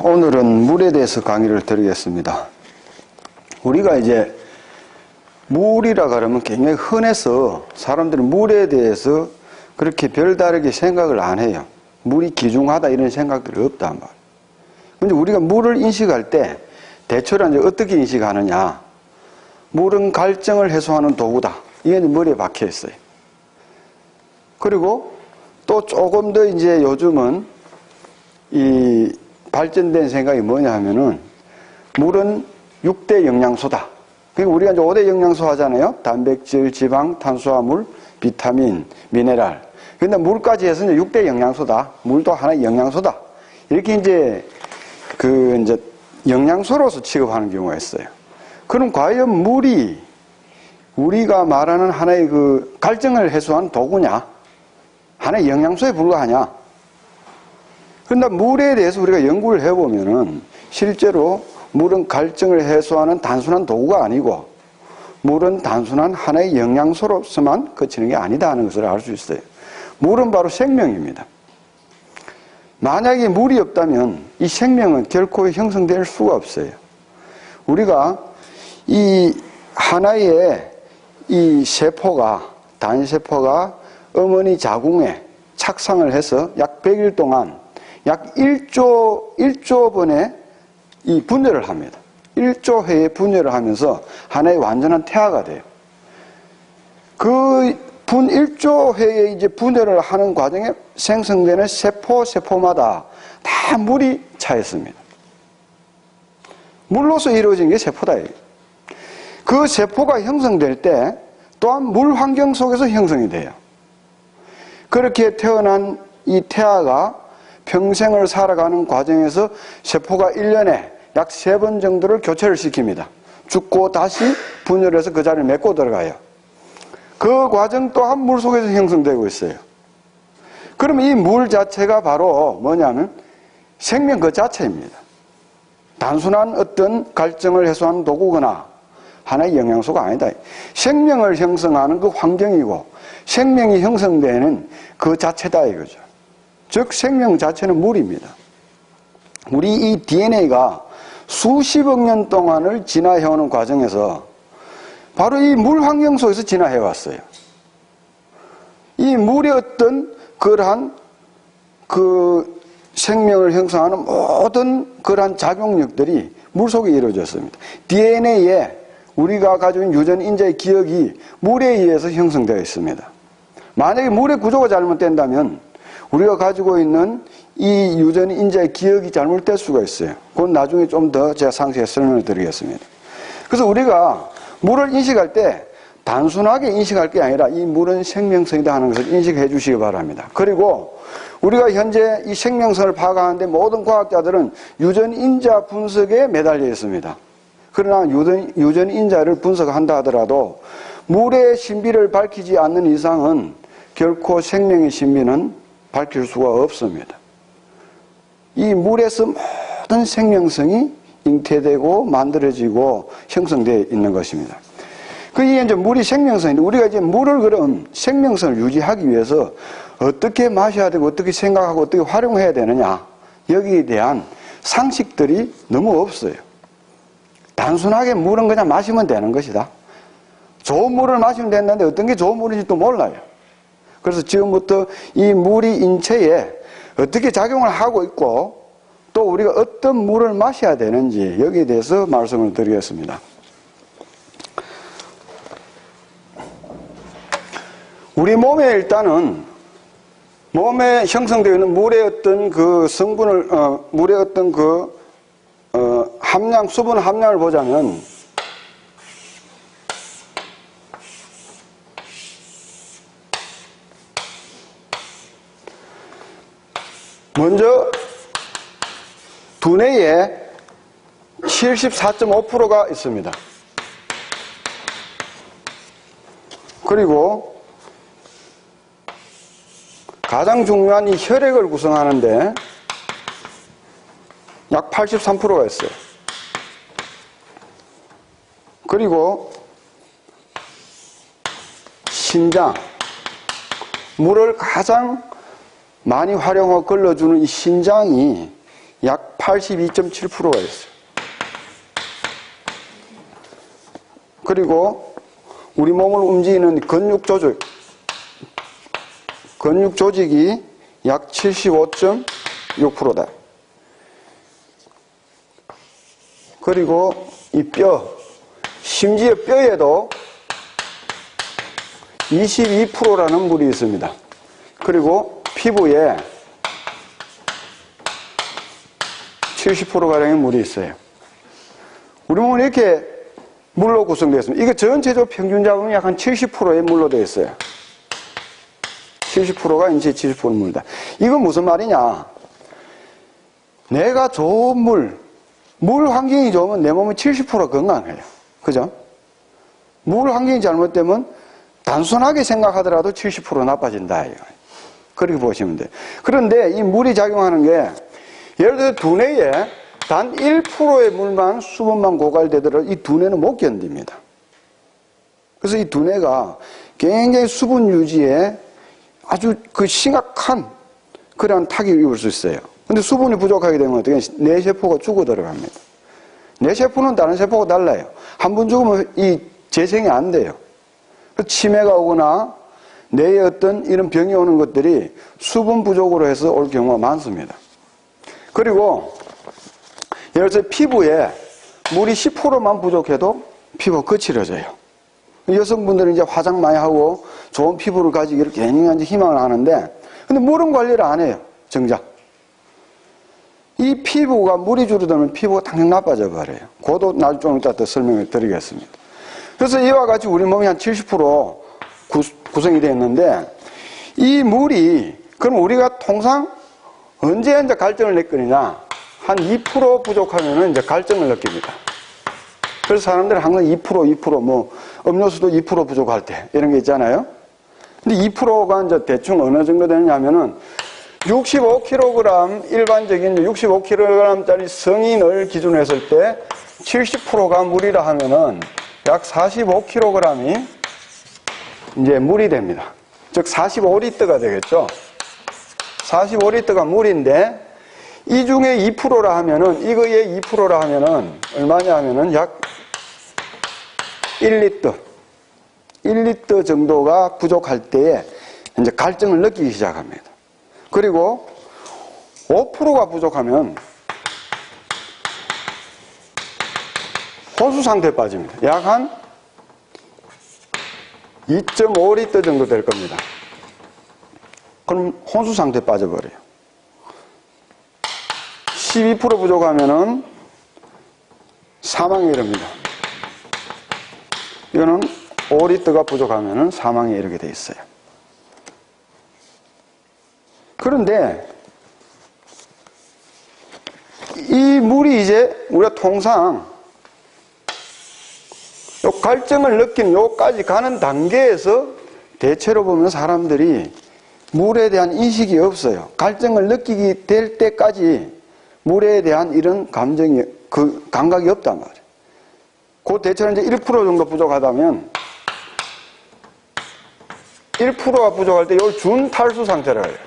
오늘은 물에 대해서 강의를 드리겠습니다. 우리가 이제 물이라 그러면 굉장히 흔해서 사람들은 물에 대해서 그렇게 별다르게 생각을 안 해요. 물이 귀중하다 이런 생각들이 없단 말이에요. 근데 우리가 물을 인식할 때 대체로 이제 어떻게 인식하느냐. 물은 갈증을 해소하는 도구다. 이게 머리에 박혀 있어요. 그리고 또 조금 더 이제 요즘은 이 발전된 생각이 뭐냐 하면은 물은 6대 영양소다. 그러니까 우리가 이제 5대 영양소 하잖아요. 단백질, 지방, 탄수화물, 비타민, 미네랄. 근데 물까지 해서 이제 6대 영양소다. 물도 하나의 영양소다. 이렇게 이제 이제 영양소로서 취급하는 경우가 있어요. 그럼 과연 물이 우리가 말하는 하나의 갈증을 해소하는 도구냐? 하나의 영양소에 불과하냐? 그런데 물에 대해서 우리가 연구를 해보면은 실제로 물은 갈증을 해소하는 단순한 도구가 아니고 물은 단순한 하나의 영양소로서만 그치는 게 아니다 하는 것을 알 수 있어요. 물은 바로 생명입니다. 만약에 물이 없다면 이 생명은 결코 형성될 수가 없어요. 우리가 이 하나의 이 세포가, 단세포가 어머니 자궁에 착상을 해서 약 100일 동안 약 1조 번의 이 분열을 합니다. 1조 회의 분열을 하면서 하나의 완전한 태아가 돼요. 그 1조 회의 이제 분열을 하는 과정에 생성되는 세포마다 다 물이 차 있습니다. 물로서 이루어진 게 세포다. 그 세포가 형성될 때 또한 물 환경 속에서 형성이 돼요. 그렇게 태어난 이 태아가 평생을 살아가는 과정에서 세포가 1년에 약 3번 정도를 교체를 시킵니다. 죽고 다시 분열해서 그 자리를 메꿔 들어가요. 그 과정 또한 물 속에서 형성되고 있어요. 그러면 이 물 자체가 바로 뭐냐면 생명 그 자체입니다. 단순한 어떤 갈증을 해소하는 도구거나 하나의 영양소가 아니다. 생명을 형성하는 그 환경이고 생명이 형성되는 그 자체다 이거죠. 즉 생명 자체는 물입니다. 우리 이 DNA가 수십억 년 동안을 진화해오는 과정에서 바로 이 물 환경 속에서 진화해왔어요. 이 물의 어떤 그러한 생명을 형성하는 모든 그러한 작용력들이 물 속에 이루어졌습니다. DNA에 우리가 가지고 있는 유전인자의 기억이 물에 의해서 형성되어 있습니다. 만약에 물의 구조가 잘못된다면 우리가 가지고 있는 이 유전인자의 기억이 잘못될 수가 있어요. 그건 나중에 좀 더 제가 상세히 설명을 드리겠습니다. 그래서 우리가 물을 인식할 때 단순하게 인식할 게 아니라 이 물은 생명성이다 하는 것을 인식해 주시기 바랍니다. 그리고 우리가 현재 이 생명성을 파악하는데 모든 과학자들은 유전인자 분석에 매달려 있습니다. 그러나 유전인자를 분석한다 하더라도 물의 신비를 밝히지 않는 이상은 결코 생명의 신비는 밝힐 수가 없습니다. 이 물에서 모든 생명성이 잉태되고 만들어지고 형성되어 있는 것입니다. 그게 이제 물이 생명성인데 우리가 이제 물을 그럼 생명성을 유지하기 위해서 어떻게 마셔야 되고 어떻게 생각하고 어떻게 활용해야 되느냐 여기에 대한 상식들이 너무 없어요. 단순하게 물은 그냥 마시면 되는 것이다. 좋은 물을 마시면 된다는데 어떤 게 좋은 물인지 또 몰라요. 그래서 지금부터 이 물이 인체에 어떻게 작용을 하고 있고 또 우리가 어떤 물을 마셔야 되는지 여기에 대해서 말씀을 드리겠습니다. 우리 몸에 일단은 몸에 형성되어 있는 물의 어떤 그 성분을 물의 어떤 함량, 수분 함량을 보자면 먼저 두뇌에 74.5%가 있습니다. 그리고 가장 중요한 이 혈액을 구성하는데 약 83%가 있어요. 그리고 신장, 물을 가장 많이 활용하고 걸러주는 이 신장이 약 82.7%가 있어요. 그리고 우리 몸을 움직이는 근육 조직이 약 75.6%다. 그리고 이 심지어 뼈에도 22%라는 물이 있습니다. 그리고 피부에 70%가량의 물이 있어요. 우리 몸은 이렇게 물로 구성되어 있습니다. 이거 전체적으로 평균 잡으면 약 한 70%의 물로 되어 있어요. 70%가 인체 70%는 물이다. 이건 무슨 말이냐? 내가 좋은 물 환경이 좋으면 내 몸은 70% 건강해요. 그죠? 물 환경이 잘못되면 단순하게 생각하더라도 70% 나빠진다. 그렇게 보시면 돼요. 그런데 이 물이 작용하는 게 예를 들어 두뇌에 단 1%의 물만 수분만 고갈되더라도 이 두뇌는 못 견딥니다. 그래서 이 두뇌가 굉장히 수분 유지에 아주 심각한 그런 타격을 입을 수 있어요. 근데 수분이 부족하게 되면 어떻게 뇌세포가 죽어 들어갑니다. 뇌세포는 다른 세포가 달라요. 한 번 죽으면 이 재생이 안 돼요. 치매가 오거나 뇌에 어떤 이런 병이 오는 것들이 수분 부족으로 해서 올 경우가 많습니다. 그리고 예를 들어 피부에 물이 10%만 부족해도 피부가 거칠어져요. 여성분들은 이제 화장 많이 하고 좋은 피부를 가지기를 굉장히 희망을 하는데, 근데 물은 관리를 안 해요, 정작. 이 피부가 물이 줄어들면 피부가 당장 나빠져 버려요. 그것도 나중에 좀 이따 더 설명을 드리겠습니다. 그래서 이와 같이 우리 몸이 한 70% 구성이 되어 있는데, 이 물이, 그럼 우리가 통상 언제 이제 갈증을 느끼느냐? 한 2% 부족하면은 이제 갈증을 느낍니다. 그래서 사람들은 항상 2%, 뭐, 음료수도 2% 부족할 때, 이런 게 있잖아요. 근데 2%가 이제 대충 어느 정도 되느냐면은 65kg, 일반적인 65kg짜리 성인을 기준으로 했을 때 70%가 물이라 하면은 약 45kg이 이제 물이 됩니다. 즉 45리터가 되겠죠. 45리터가 물인데 이 중에 2%라 하면은, 이거에 2%라 하면은 얼마냐 하면은 약 1리터. 1리터 정도가 부족할 때에 이제 갈증을 느끼기 시작합니다. 그리고 5%가 부족하면 혼수 상태에 빠집니다. 약 한 2.5리터 정도 될 겁니다. 그럼 혼수 상태에 빠져버려요. 12% 부족하면은 사망에 이릅니다. 이거는 5리터가 부족하면은 사망에 이르게 돼 있어요. 그런데 이 물이 이제 우리가 통상 요 갈증을 느끼는 요까지 가는 단계에서 대체로 보면 사람들이 물에 대한 인식이 없어요. 갈증을 느끼게 될 때까지 물에 대한 이런 감정이, 감각이 없단 말이에요. 그 대체로 이제 1% 정도 부족하다면 1%가 부족할 때 이걸 준탈수 상태라고 해요.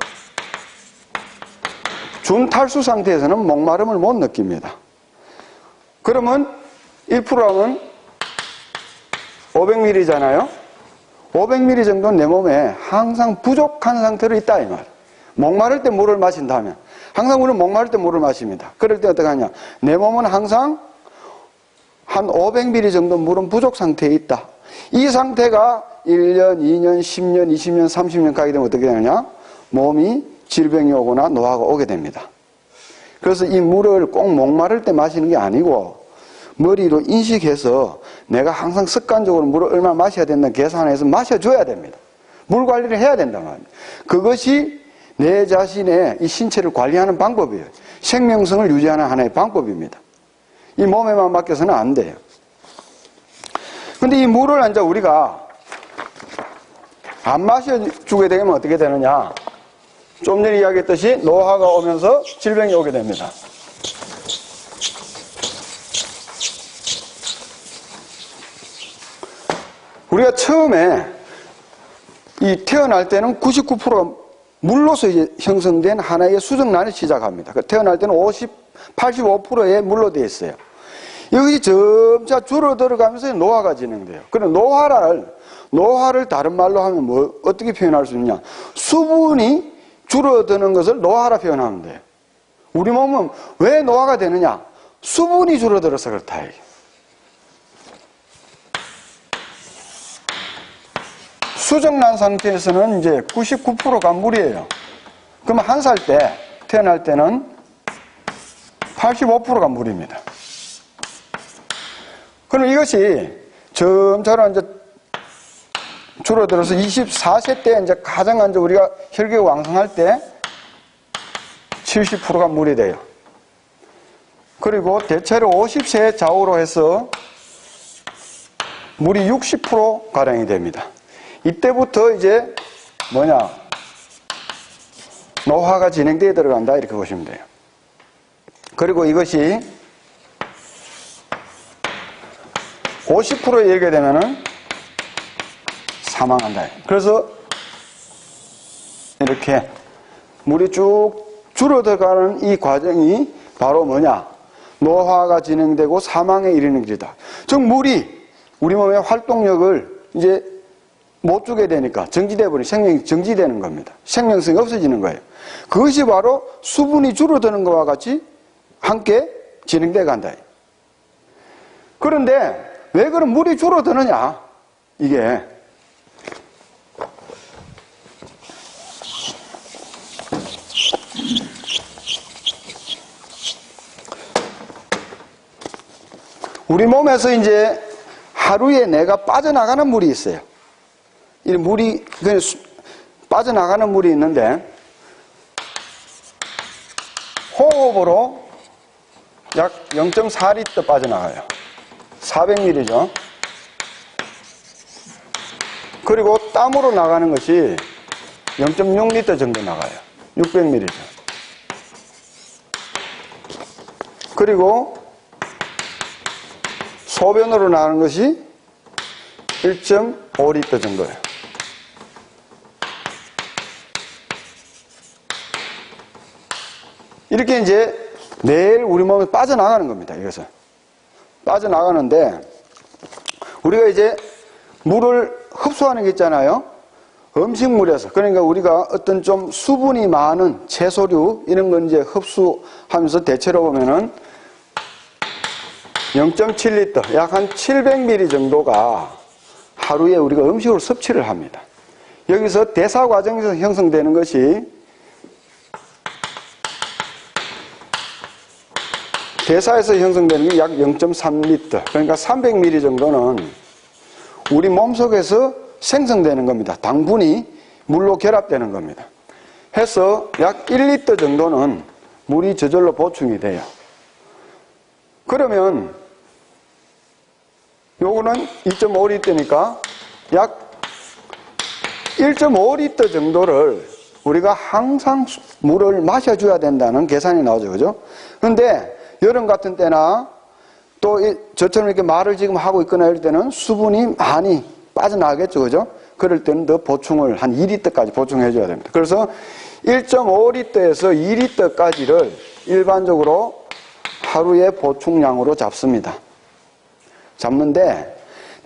준탈수 상태에서는 목마름을 못 느낍니다. 그러면 1%하면 500ml잖아요. 500ml 정도는 내 몸에 항상 부족한 상태로 있다 이 말이에요. 목마를 때 물을 마신다면, 항상 우리는 목마를 때 물을 마십니다. 그럴 때 어떻게 하냐? 내 몸은 항상 한 500ml 정도 물은 부족 상태에 있다. 이 상태가 1년, 2년, 10년, 20년, 30년 가게 되면 어떻게 되느냐? 몸이 질병이 오거나 노화가 오게 됩니다. 그래서 이 물을 꼭 목마를 때 마시는 게 아니고 머리로 인식해서 내가 항상 습관적으로 물을 얼마나 마셔야 된다는 계산해서 마셔줘야 됩니다. 물 관리를 해야 된단 말이에요. 그것이 내 자신의 이 신체를 관리하는 방법이에요. 생명성을 유지하는 하나의 방법입니다. 이 몸에만 맡겨서는 안 돼요. 근데 이 물을 이제 우리가 안 마셔주게 되면 어떻게 되느냐? 좀 전에 이야기했듯이 노화가 오면서 질병이 오게 됩니다. 우리가 처음에 이 태어날 때는 99%가 물로서 이제 형성된 하나의 수정란을 시작합니다. 태어날 때는 85%의 물로 되어 있어요. 이것이 점차 줄어들어가면서 노화가 진행돼요. 그럼 노화를 다른 말로 하면 어떻게 표현할 수 있냐? 수분이 줄어드는 것을 노화라 표현하면 돼요. 우리 몸은 왜 노화가 되느냐? 수분이 줄어들어서 그렇다. 수정란 상태에서는 이제 99%가 물이에요. 그러면 한 살 때, 태어날 때는 85%가 물입니다. 그럼 이것이 점차로 이제 줄어들어서 24세 때 이제 가장 먼저 우리가 혈기가 왕성할 때 70%가 물이 돼요. 그리고 대체로 50세 좌우로 해서 물이 60%가량이 됩니다. 이때부터 이제 노화가 진행되어 들어간다 이렇게 보시면 돼요. 그리고 이것이 50%에 이르게 되면은 사망한다. 그래서 이렇게 물이 쭉 줄어들어가는 이 과정이 바로 노화가 진행되고 사망에 이르는 길이다. 즉 물이 우리 몸의 활동력을 이제 못 주게 되니까 정지돼 버린 생명이 정지되는 겁니다. 생명성이 없어지는 거예요. 그것이 바로 수분이 줄어드는 것과 같이 함께 진행돼 간다. 그런데 왜 그런 물이 줄어드느냐? 이게 우리 몸에서 이제 하루에 내가 빠져나가는 물이 있어요. 이 물이 빠져나가는 물이 있는데 호흡으로 약 0.4리터 빠져나가요. 400ml죠. 그리고 땀으로 나가는 것이 0.6리터 정도 나가요. 600ml죠. 그리고 소변으로 나가는 것이 1.5리터 정도예요. 이렇게 이제 매일 우리 몸에 빠져나가는 겁니다. 이것은. 빠져나가는데 우리가 이제 물을 흡수하는 게 있잖아요. 음식물에서. 그러니까 우리가 어떤 좀 수분이 많은 채소류 이런 건 이제 흡수하면서 대체로 보면은 0.7리터, 약 한 700ml 정도가 하루에 우리가 음식으로 섭취를 합니다. 여기서 대사 과정에서 형성되는 것이 대사에서 형성되는 게 약 0.3리터, 그러니까 300ml 정도는 우리 몸속에서 생성되는 겁니다. 당분이 물로 결합되는 겁니다. 해서 약 1리터 정도는 물이 저절로 보충이 돼요. 그러면 요거는 2.5리터니까 약 1.5리터 정도를 우리가 항상 물을 마셔줘야 된다는 계산이 나오죠. 그죠? 그런데 여름 같은 때나 또 저처럼 이렇게 말을 지금 하고 있거나 이럴 때는 수분이 많이 빠져나가겠죠. 그죠? 그럴 때는 더 보충을 한 2리터까지 보충해 줘야 됩니다. 그래서 1.5리터에서 2리터까지를 일반적으로 하루의 보충량으로 잡습니다. 잡는데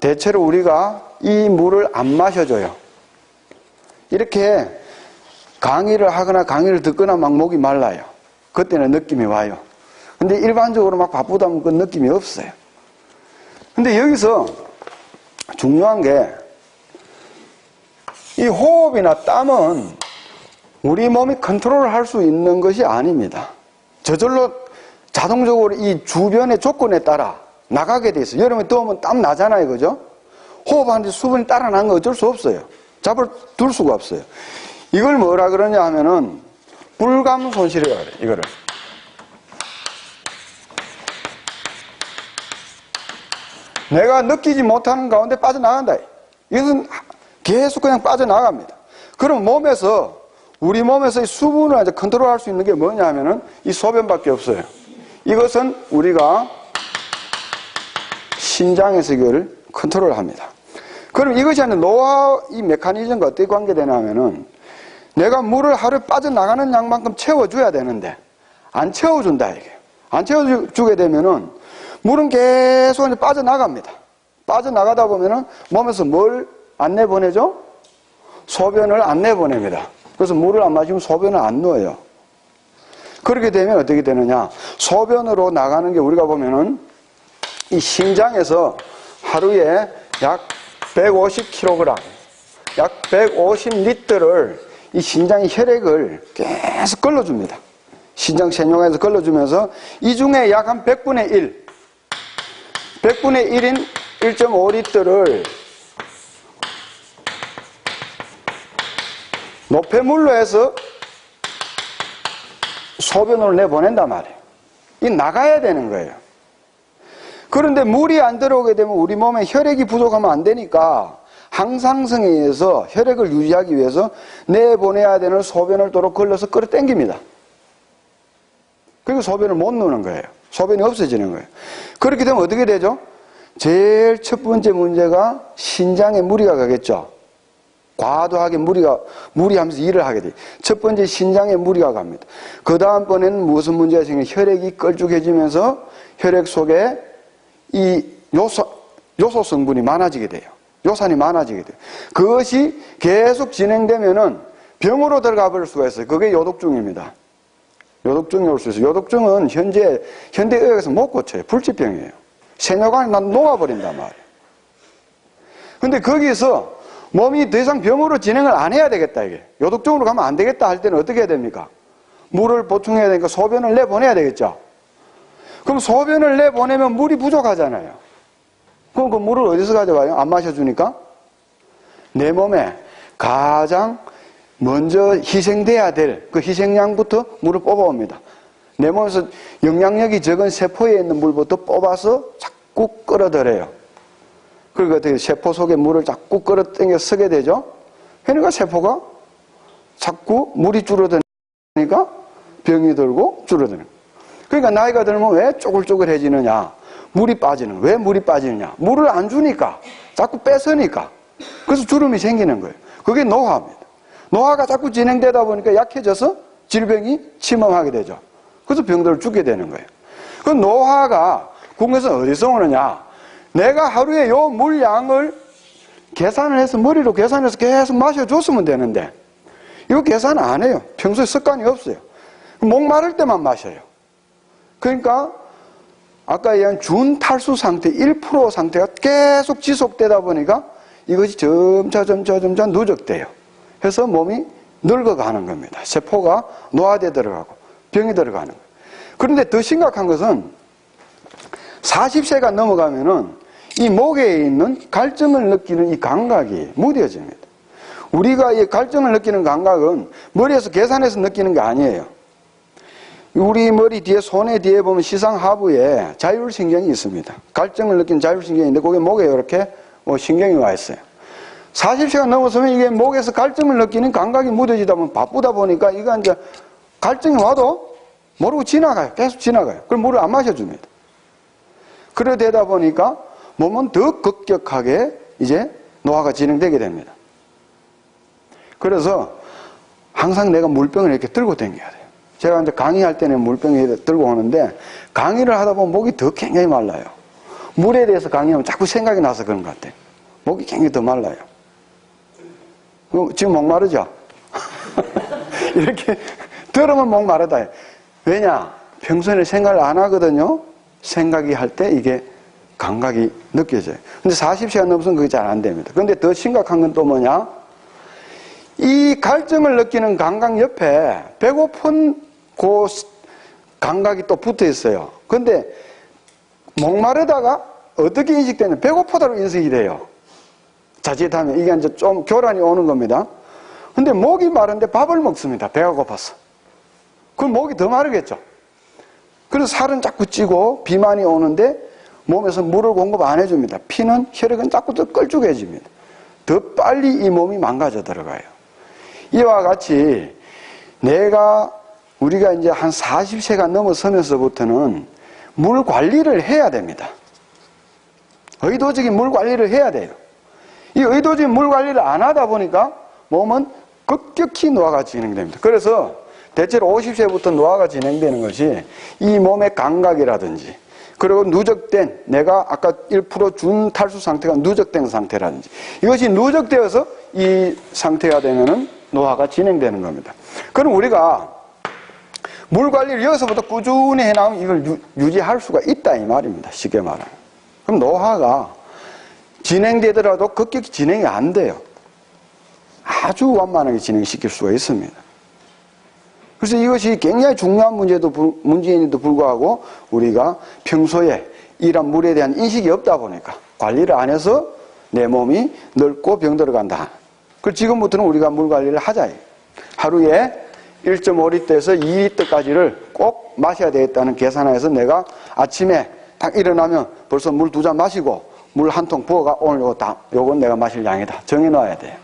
대체로 우리가 이 물을 안 마셔줘요. 이렇게 강의를 하거나 강의를 듣거나 막 목이 말라요. 그때는 느낌이 와요. 근데 일반적으로 막 바쁘다 보면 그 느낌이 없어요. 근데 여기서 중요한 게 이 호흡이나 땀은 우리 몸이 컨트롤을 할 수 있는 것이 아닙니다. 저절로 자동적으로 이 주변의 조건에 따라 나가게 돼 있어요. 여름에 더우면 땀 나잖아요. 그죠? 호흡하는데 수분이 따라 나는 거 어쩔 수 없어요. 둘 수가 없어요. 이걸 뭐라 그러냐 하면은 불감 손실이라고 그래요. 이거를. 내가 느끼지 못하는 가운데 빠져나간다. 이것은 계속 그냥 빠져나갑니다. 그럼 우리 몸에서 이 수분을 이제 컨트롤할 수 있는 게 뭐냐 하면은 이 소변밖에 없어요. 이것은 우리가 신장에서 이걸 컨트롤 합니다. 그럼 이것이 아니라 노화 이 메커니즘과 어떻게 관계되냐 하면은 내가 물을 하루에 빠져나가는 양만큼 채워줘야 되는데 안 채워준다 이게. 안 채워주게 되면은 물은 계속 이제 빠져나갑니다. 빠져나가다 보면은 몸에서 뭘 안 내보내죠? 소변을 안 내보냅니다. 그래서 물을 안 마시면 소변을 안 넣어요. 그렇게 되면 어떻게 되느냐? 소변으로 나가는 게 우리가 보면은 이 심장에서 하루에 약 150kg, 약 150리터를 이 심장이 혈액을 계속 걸러줍니다. 심장 세뇨에서 걸러주면서 이 중에 약 한 100분의 1, 100분의 1인 1.5리터를 노폐물로 해서 소변으로 내보낸단 말이에요. 이 나가야 되는 거예요. 그런데 물이 안 들어오게 되면 우리 몸에 혈액이 부족하면 안 되니까 항상성에 의해서 혈액을 유지하기 위해서 내보내야 되는 소변을 도로 걸러서 끌어당깁니다. 그리고 소변을 못 넣는 거예요. 소변이 없어지는 거예요. 그렇게 되면 어떻게 되죠? 제일 첫 번째 문제가 신장에 무리가 가겠죠. 과도하게 무리하면서 일을 하게 돼요. 첫 번째 신장에 무리가 갑니다. 그 다음번에는 무슨 문제가 생겨요? 혈액이 걸쭉해지면서 혈액 속에 이 요소 성분이 많아지게 돼요. 요산이 많아지게 돼요. 그것이 계속 진행되면은 병으로 들어가 버릴 수가 있어요. 그게 요독증입니다. 요독증이 올 수 있어요. 요독증은 현대의학에서 못 고쳐요. 불치병이에요. 세뇨관이 녹아버린단 말이에요. 근데 거기서 몸이 더 이상 병으로 진행을 안 해야 되겠다, 이게. 요독증으로 가면 안 되겠다 할 때는 어떻게 해야 됩니까? 물을 보충해야 되니까 소변을 내보내야 되겠죠? 그럼 소변을 내보내면 물이 부족하잖아요. 그럼 그 물을 어디서 가져와요? 안 마셔주니까? 내 몸에 가장 먼저 희생돼야 될 그 희생양부터 물을 뽑아옵니다. 내 몸에서 영향력이 적은 세포에 있는 물부터 뽑아서 자꾸 끌어들여요. 그리고 어떻게 세포 속에 물을 자꾸 끌어당겨 쓰게 되죠? 그러니까 세포가 자꾸 물이 줄어드니까 병이 들고 줄어드는 거예요. 그러니까 나이가 들면 왜 쪼글쪼글해지느냐? 물이 빠지는 거예요. 왜 물이 빠지느냐? 물을 안 주니까, 자꾸 뺏으니까. 그래서 주름이 생기는 거예요. 그게 노화입니다. 노화가 자꾸 진행되다 보니까 약해져서 질병이 침범하게 되죠. 그래서 병들을 죽게 되는 거예요. 그 노화가 궁에서 어디서 오느냐? 내가 하루에 요 물량을 계산을 해서 머리로 계산해서 계속 마셔줬으면 되는데 이거 계산 안 해요. 평소에 습관이 없어요. 목마를 때만 마셔요. 그러니까 아까 얘기한 준탈수 상태 1% 상태가 계속 지속되다 보니까 이것이 점차 누적돼요. 해서 몸이 늙어가는 겁니다. 세포가 노화돼 들어가고 병이 들어가는 거예요. 그런데 더 심각한 것은 40세가 넘어가면은 이 목에 있는 갈증을 느끼는 이 감각이 무뎌집니다. 우리가 이 갈증을 느끼는 감각은 머리에서 계산해서 느끼는 게 아니에요. 우리 머리 뒤에, 손에 뒤에 보면 시상하부에 자율신경이 있습니다. 갈증을 느끼는 자율신경인데 거기 목에 이렇게 신경이 와 있어요. 40세가 넘어서면 이게 목에서 갈증을 느끼는 감각이 무뎌지다 보면 바쁘다 보니까 이거 이제 갈증이 와도 모르고 지나가요. 계속 지나가요. 그럼 물을 안 마셔줍니다. 그러되다 보니까 몸은 더 급격하게 이제 노화가 진행되게 됩니다. 그래서 항상 내가 물병을 이렇게 들고 다녀야 돼요. 제가 이제 강의할 때는 물병을 들고 오는데 강의를 하다 보면 목이 더 굉장히 말라요. 물에 대해서 강의하면 자꾸 생각이 나서 그런 것 같아요. 목이 굉장히 더 말라요. 지금 목 마르죠? 이렇게 들으면 목 마르다. 왜냐? 평소에는 생각을 안 하거든요. 생각이 할 때 이게 감각이 느껴져요. 근데 40세가 넘으면 그게 잘 안 됩니다. 그런데 더 심각한 건 또 뭐냐? 이 갈증을 느끼는 감각 옆에 배고픈 그 감각이 또 붙어 있어요. 근데 목마르다가 어떻게 인식되냐? 배고프다로 인식이 돼요. 자칫하면 이게 이제 좀 교란이 오는 겁니다. 근데 목이 마른데 밥을 먹습니다. 배가 고파서. 그럼 목이 더 마르겠죠. 그래서 살은 자꾸 찌고 비만이 오는데 몸에서 물을 공급 안 해줍니다. 피는 혈액은 자꾸 더 걸쭉해집니다. 더 빨리 이 몸이 망가져 들어가요. 이와 같이 우리가 이제 한 40세가 넘어서면서부터는 물 관리를 해야 됩니다. 의도적인 물 관리를 해야 돼요. 이 의도적인 물 관리를 안 하다 보니까 몸은 급격히 노화가 진행됩니다. 그래서 대체로 50세부터 노화가 진행되는 것이 이 몸의 감각이라든지 그리고 누적된 내가 아까 1% 준탈수 상태가 누적된 상태라든지 이것이 누적되어서 이 상태가 되면은 노화가 진행되는 겁니다. 그럼 우리가 물 관리를 여기서부터 꾸준히 해나가면 이걸 유지할 수가 있다 이 말입니다. 쉽게 말하면. 그럼 노화가 진행되더라도 급격히 진행이 안 돼요. 아주 완만하게 진행시킬 수가 있습니다. 그래서 이것이 굉장히 중요한 문제인데도 불구하고 우리가 평소에 이런 물에 대한 인식이 없다 보니까 관리를 안 해서 내 몸이 늙고 병들어간다. 그래서 지금부터는 우리가 물 관리를 하자. 하루에 1.5리터에서 2리터까지를 꼭 마셔야 되겠다는 계산하에서 내가 아침에 딱 일어나면 벌써 물 2잔 마시고 물 한 통 부어가 오늘 요건 내가 마실 양이다. 정해놔야 돼요.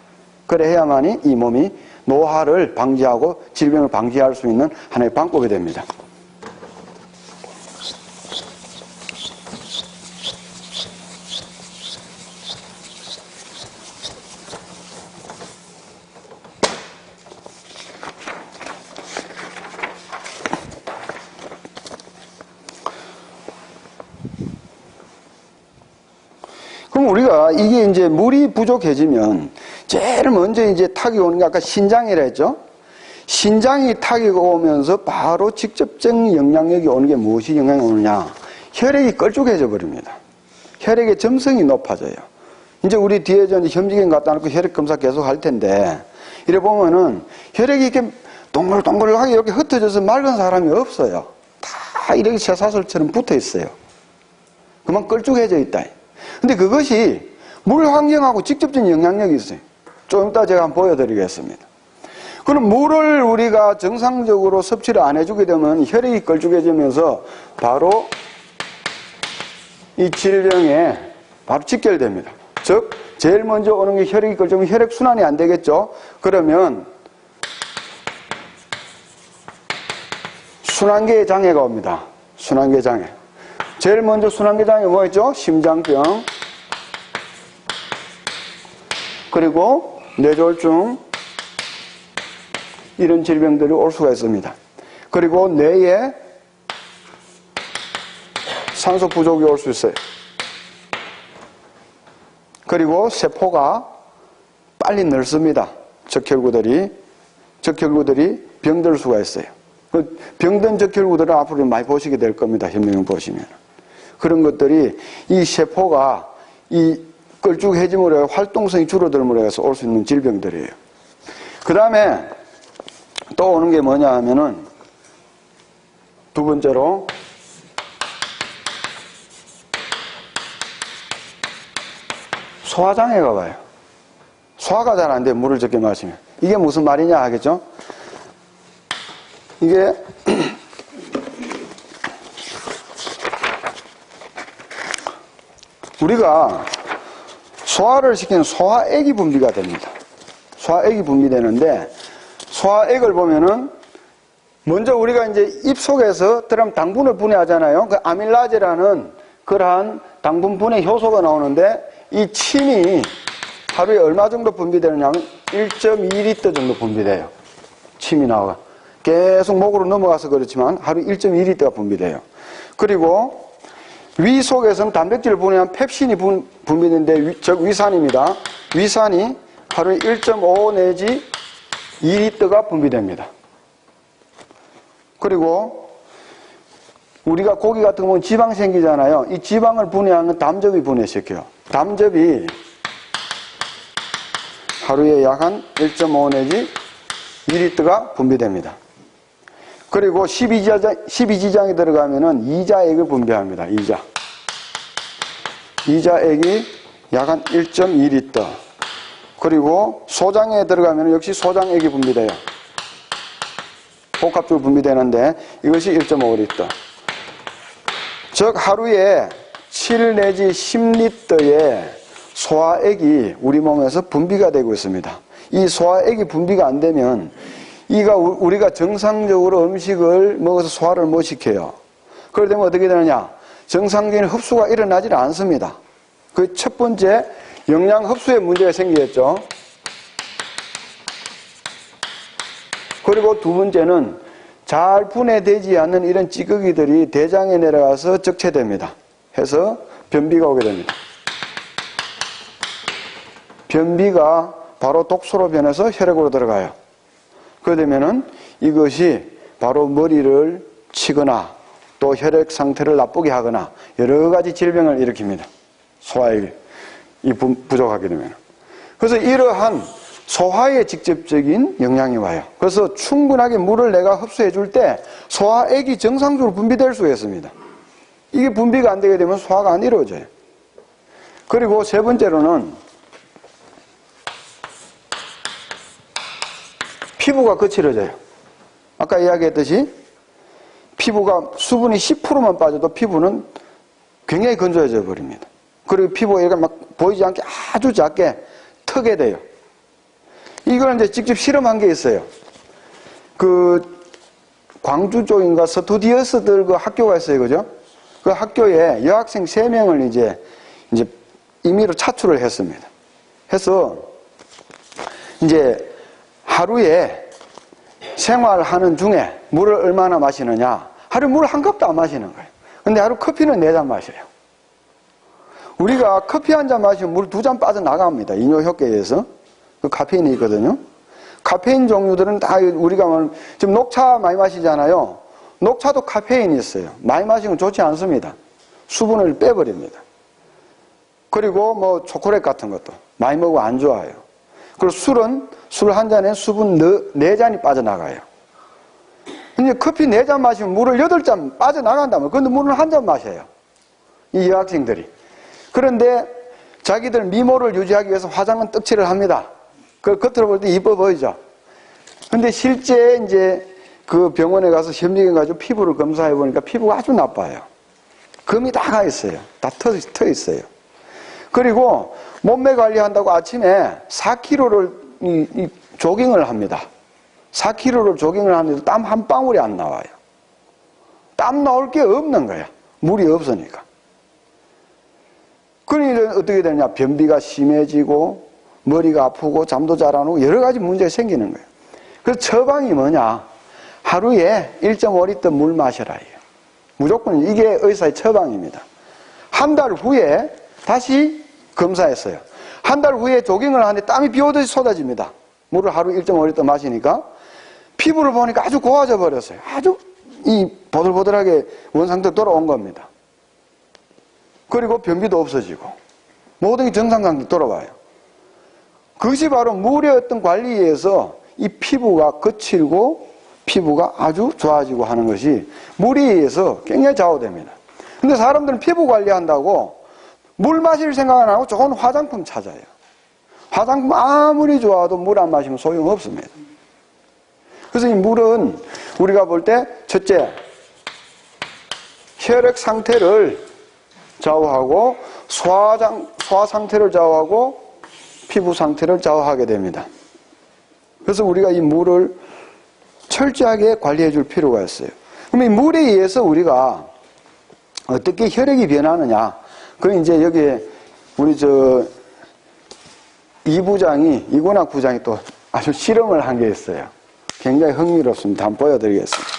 그래 해야만이 이 몸이 노화를 방지하고 질병을 방지할 수 있는 하나의 방법이 됩니다. 그럼 우리가 이게 이제 물이 부족해지면 제일 먼저 이제 탁이 오는 게 아까 신장이라 했죠? 신장이 탁이 오면서 바로 직접적인 영향력이 오는 게 무엇이 영향이 오느냐? 혈액이 걸쭉해져 버립니다. 혈액의 점성이 높아져요. 이제 우리 뒤에 이제 현미경 갖다 놓고 혈액 검사 계속 할 텐데, 이래 보면은 혈액이 이렇게 동글동글하게 이렇게 흩어져서 맑은 사람이 없어요. 다 이렇게 쇠사슬처럼 붙어 있어요. 그만 걸쭉해져 있다. 근데 그것이 물 환경하고 직접적인 영향력이 있어요. 좀 이따 제가 한번 보여드리겠습니다. 그럼 물을 우리가 정상적으로 섭취를 안 해주게 되면 혈액이 걸쭉해지면서 바로 이 질병에 바로 직결됩니다. 즉, 제일 먼저 오는 게 혈액이 걸쭉하면 혈액순환이 안 되겠죠? 그러면 순환계에 장애가 옵니다. 순환계 장애. 제일 먼저 순환계 장애 뭐였죠? 심장병, 그리고 뇌졸중, 이런 질병들이 올 수가 있습니다. 그리고 뇌에 산소 부족이 올 수 있어요. 그리고 세포가 빨리 늙습니다. 적혈구들이 병들 수가 있어요. 병든 적혈구들은 앞으로 많이 보시게 될 겁니다. 현미경 보시면. 그런 것들이 이 세포가 이 걸쭉해짐으로 해서 활동성이 줄어들므로 해서 올 수 있는 질병들이에요. 그 다음에 또 오는 게 뭐냐 하면은 두 번째로 소화장애가 와요. 소화가 잘 안 돼요. 물을 적게 마시면. 이게 무슨 말이냐 하겠죠? 이게 우리가 소화를 시키는 소화액이 분비가 됩니다. 소화액이 분비되는데 소화액을 보면은 먼저 우리가 이제 입속에서 들어가면 당분을 분해하잖아요. 그 아밀라제라는 그러한 당분 분해 효소가 나오는데 이 침이 하루에 얼마 정도 분비되느냐면 1.2리터 정도 분비돼요. 침이 나와. 계속 목으로 넘어가서 그렇지만 하루 1.2리터가 분비돼요. 그리고 위 속에서는 단백질을 분해한 펩신이 분비되는데 즉 위산입니다. 위산이 하루에 1.5 내지 2리터가 분비됩니다. 그리고 우리가 고기 같은 거 보면 지방 생기잖아요. 이 지방을 분해하는 담즙이 분해시켜요. 담즙이 하루에 약 한 1.5 내지 2리터가 분비됩니다. 그리고 12지장이 들어가면은 이자액을 분비합니다. 이자액이 약 한 1.2리터. 그리고 소장에 들어가면 역시 소장액이 분비돼요. 복합적으로 분비되는데 이것이 1.5리터. 즉 하루에 7 내지 10리터의 소화액이 우리 몸에서 분비가 되고 있습니다. 이 소화액이 분비가 안 되면 우리가 정상적으로 음식을 먹어서 소화를 못 시켜요. 그러게 되면 어떻게 되느냐? 정상적인 흡수가 일어나질 않습니다. 그 첫 번째 영양 흡수에 문제가 생기겠죠. 그리고 두 번째는 잘 분해되지 않는 이런 찌꺼기들이 대장에 내려가서 적체됩니다. 해서 변비가 오게 됩니다. 변비가 바로 독소로 변해서 혈액으로 들어가요. 그러게 되면은 이것이 바로 머리를 치거나 또 혈액 상태를 나쁘게 하거나 여러 가지 질병을 일으킵니다. 소화액이 부족하게 되면. 그래서 이러한 소화에 직접적인 영향이 와요. 그래서 충분하게 물을 내가 흡수해 줄 때 소화액이 정상적으로 분비될 수가 있습니다. 이게 분비가 안 되게 되면 소화가 안 이루어져요. 그리고 세 번째로는 피부가 거칠어져요. 아까 이야기했듯이 피부가 수분이 10%만 빠져도 피부는 굉장히 건조해져 버립니다. 그리고 피부가 이렇게 막 보이지 않게 아주 작게 트게 돼요. 이걸 이제 직접 실험한 게 있어요. 그 광주 쪽인가 스튜디오스들 그 학교가 있어요, 그죠? 그 학교에 여학생 3명을 이제 임의로 차출을 했습니다. 해서 이제 하루에 생활하는 중에 물을 얼마나 마시느냐. 하루 물 한 컵도 안 마시는 거예요. 근데 하루 커피는 4잔 마셔요. 우리가 커피 한 잔 마시면 물 2잔 빠져나갑니다. 이뇨 효과에 의해서. 그 카페인이 있거든요. 카페인 종류들은 다 우리가 지금 녹차 많이 마시잖아요. 녹차도 카페인이 있어요. 많이 마시면 좋지 않습니다. 수분을 빼버립니다. 그리고 뭐 초콜릿 같은 것도 많이 먹으면 안 좋아요. 그리고 술은 술 한 잔에 수분 4잔이 빠져나가요. 근데 커피 4잔 마시면 물을 8잔 빠져나간다면 그런데 물을 한 잔 마셔요. 이 여학생들이. 그런데 자기들 미모를 유지하기 위해서 화장은 떡칠을 합니다. 그 겉으로 볼 때 이뻐 보이죠. 근데 실제 이제 그 병원에 가서 현미경 가지고 피부를 검사해 보니까 피부가 아주 나빠요. 금이 다 가 있어요. 다 터 있어요. 그리고 몸매 관리한다고 아침에 4km를 조깅을 합니다. 4km를 조깅을 하는데도 땀 한 방울이 안 나와요. 땀 나올 게 없는 거야. 물이 없으니까. 그러니 어떻게 되냐? 변비가 심해지고 머리가 아프고 잠도 잘 안 오고 여러 가지 문제가 생기는 거예요. 그래서 처방이 뭐냐? 하루에 1.5리터 물 마셔라. 무조건 이게 의사의 처방입니다. 한 달 후에 다시 검사했어요. 한 달 후에 조깅을 하는데 땀이 비 오듯이 쏟아집니다. 물을 하루 1.5리터 마시니까 피부를 보니까 아주 고와져 버렸어요. 아주 이 보들보들하게 원상태로 돌아온 겁니다. 그리고 변비도 없어지고 모든 게 정상관계 돌아와요. 그것이 바로 물의 어떤 관리에 의해서 이 피부가 거칠고 피부가 아주 좋아지고 하는 것이 물에 의해서 굉장히 좌우됩니다. 근데 사람들은 피부 관리한다고 물 마실 생각 안 하고 좋은 화장품 찾아요. 화장품 아무리 좋아도 물 안 마시면 소용없습니다. 그래서 이 물은 우리가 볼 때 첫째, 혈액 상태를 좌우하고 소화 상태를 좌우하고 피부 상태를 좌우하게 됩니다. 그래서 우리가 이 물을 철저하게 관리해 줄 필요가 있어요. 그럼 이 물에 의해서 우리가 어떻게 혈액이 변하느냐. 그 이제 여기에 우리 이군학 부장이 또 아주 실험을 한 게 있어요. 굉장히 흥미롭습니다. 한번 보여드리겠습니다.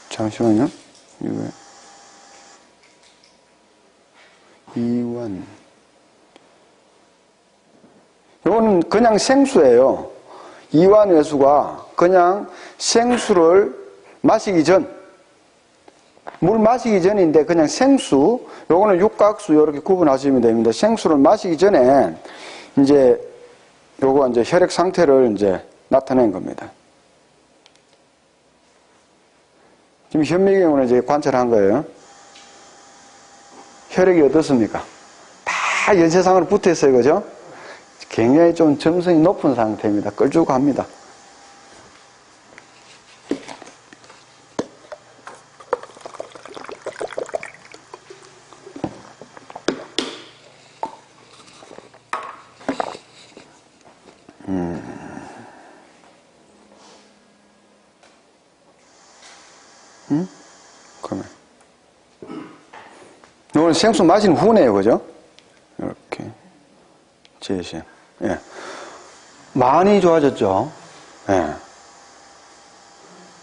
잠시만요. 이거는 그냥 생수예요. 이완외수가 그냥 생수를 마시기 전, 물 마시기 전인데 그냥 생수, 요거는 육각수 이렇게 구분하시면 됩니다. 생수를 마시기 전에 이제 요거 이제 혈액 상태를 이제 나타낸 겁니다. 지금 현미경으로 이제 관찰한 거예요. 혈액이 어떻습니까? 다 연쇄상으로 붙어 있어요, 그죠? 굉장히 좀 점성이 높은 상태입니다. 끌쭉합니다. 이거는 생수 마신 후네요, 그죠? 이렇게. GSM. 예. 많이 좋아졌죠? 예.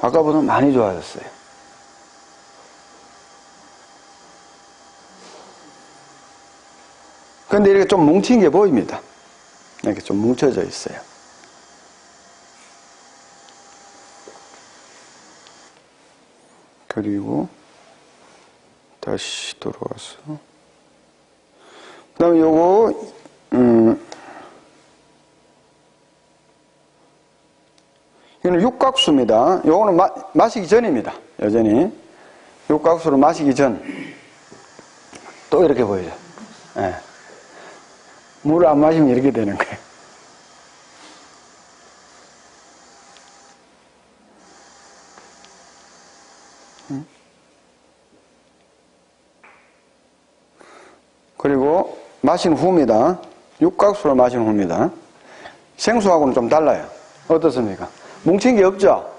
아까보다 많이 좋아졌어요. 근데 이렇게 좀 뭉친 게 보입니다. 이렇게 좀 뭉쳐져 있어요. 그리고 다시 돌아와서 그 다음에 요거 이거는 육각수입니다. 요거는 마시기 전입니다. 여전히 육각수로 마시기 전 또 이렇게 보이죠. 예. 물을 안 마시면 이렇게 되는 거예요. 그리고 마신 후입니다. 육각수로 마신 후입니다. 생수하고는 좀 달라요. 어떻습니까? 뭉친 게 없죠?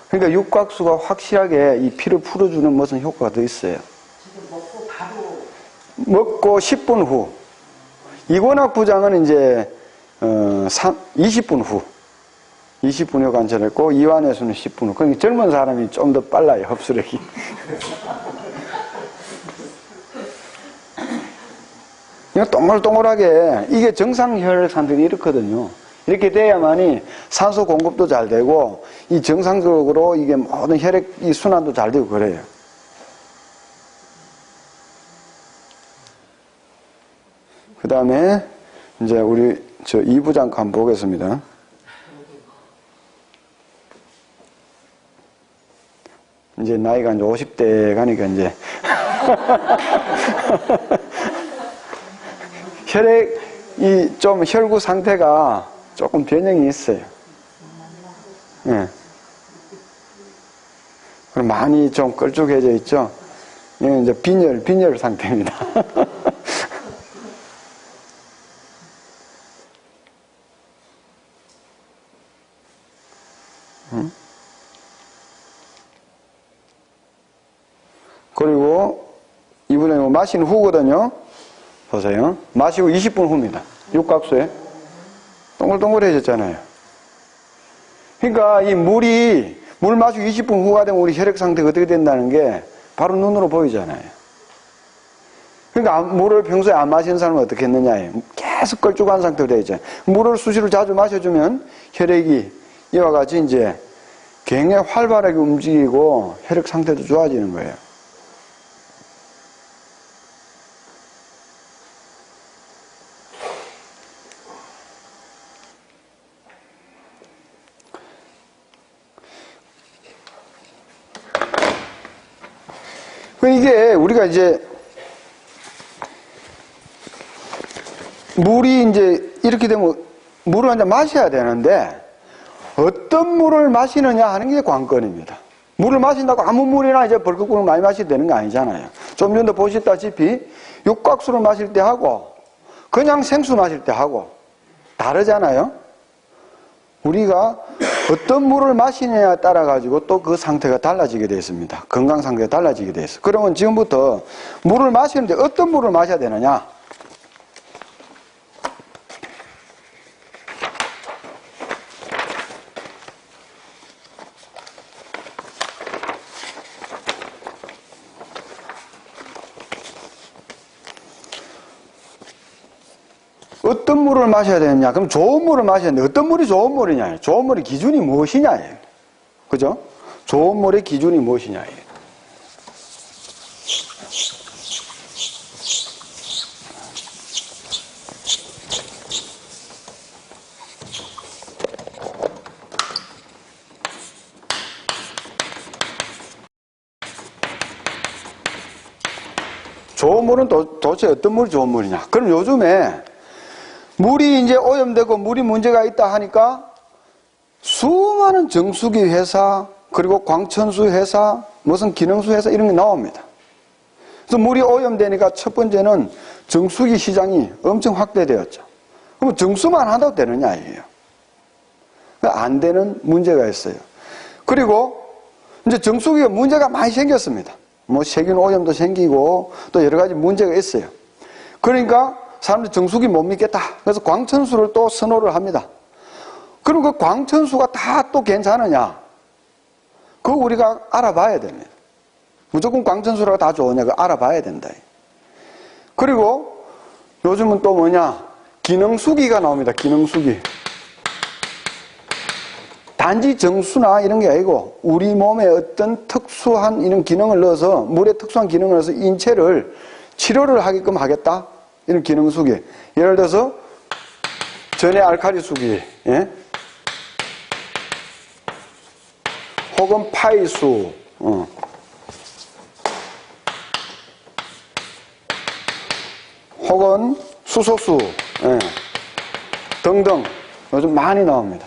그러니까 육각수가 확실하게 이 피를 풀어주는 무슨 효과가 더 있어요. 지금 먹고 바로 먹고 10분 후. 이관악 부장은 이제 20분 후. 20분 후 관찰했고 이완해수는 10분 후. 그러니까 젊은 사람이 좀 더 빨라요. 흡수력이. 동글동글하게 이게 정상 혈액 상태가 이렇거든요. 이렇게 돼야만이 산소 공급도 잘 되고 이 정상적으로 이게 모든 혈액 이 순환도 잘 되고 그래요. 그 다음에 이제 우리 저 2부장 한번 보겠습니다. 이제 나이가 이제 50대 가니까 이제 혈액이 좀 혈구 상태가 조금 변형이 있어요. 예. 그럼 많이 좀 걸쭉해져 있죠. 이건 이제 빈혈 상태입니다. 그리고 이분은 마신 후거든요. 보세요. 마시고 20분 후입니다. 육각수에. 동글동글해졌잖아요. 그러니까 이 물 마시고 20분 후가 되면 우리 혈액 상태가 어떻게 된다는 게 바로 눈으로 보이잖아요. 그러니까 물을 평소에 안 마시는 사람은 어떻게 했느냐. 계속 걸쭉한 상태로 되어 있잖아요. 물을 수시로 자주 마셔주면 혈액이 이와 같이 이제 굉장히 활발하게 움직이고 혈액 상태도 좋아지는 거예요. 이게 우리가 이제 물이 이제 이렇게 되면 물을 한 잔 마셔야 되는데 어떤 물을 마시느냐 하는 게 관건입니다. 물을 마신다고 아무 물이나 이제 벌컥 많이 마셔도 되는 거 아니잖아요. 좀 전에 보셨다시피 육각수를 마실 때 하고 그냥 생수 마실 때 하고 다르잖아요. 우리가 어떤 물을 마시느냐에 따라 가지고 또 그 상태가 달라지게 되어 있습니다. 건강 상태가 달라지게 되어 있어요. 그러면 지금부터 물을 마시는데 어떤 물을 마셔야 되느냐? 어떤 물을 마셔야 되느냐? 그럼 좋은 물을 마셔야 되는데 어떤 물이 좋은 물이냐? 좋은 물의 기준이 무엇이냐? 그죠? 좋은 물의 기준이 무엇이냐? 좋은 물은 도대체 어떤 물이 좋은 물이냐? 그럼 요즘에 물이 이제 오염되고 물이 문제가 있다 하니까 수많은 정수기 회사, 그리고 광천수 회사, 무슨 기능수 회사 이런 게 나옵니다. 그래서 물이 오염되니까 첫 번째는 정수기 시장이 엄청 확대되었죠. 그럼 정수만 하도 되느냐 이게요. 안 되는 문제가 있어요. 그리고 이제 정수기가 문제가 많이 생겼습니다. 뭐 세균 오염도 생기고 또 여러 가지 문제가 있어요. 그러니까 사람들이 정수기 못 믿겠다. 그래서 광천수를 또 선호를 합니다. 그럼 그 광천수가 다 또 괜찮으냐? 그거 우리가 알아봐야 됩니다. 무조건 광천수라고 다 좋으냐? 그거 알아봐야 된다. 그리고 요즘은 또 뭐냐? 기능수기가 나옵니다. 기능수기. 단지 정수나 이런 게 아니고 우리 몸에 어떤 특수한 이런 기능을 넣어서, 물에 특수한 기능을 넣어서 인체를 치료를 하게끔 하겠다. 이런 기능수기. 예를 들어서 전해 알칼리 수기, 예? 혹은 파이수, 혹은 수소수, 예, 등등 요즘 많이 나옵니다.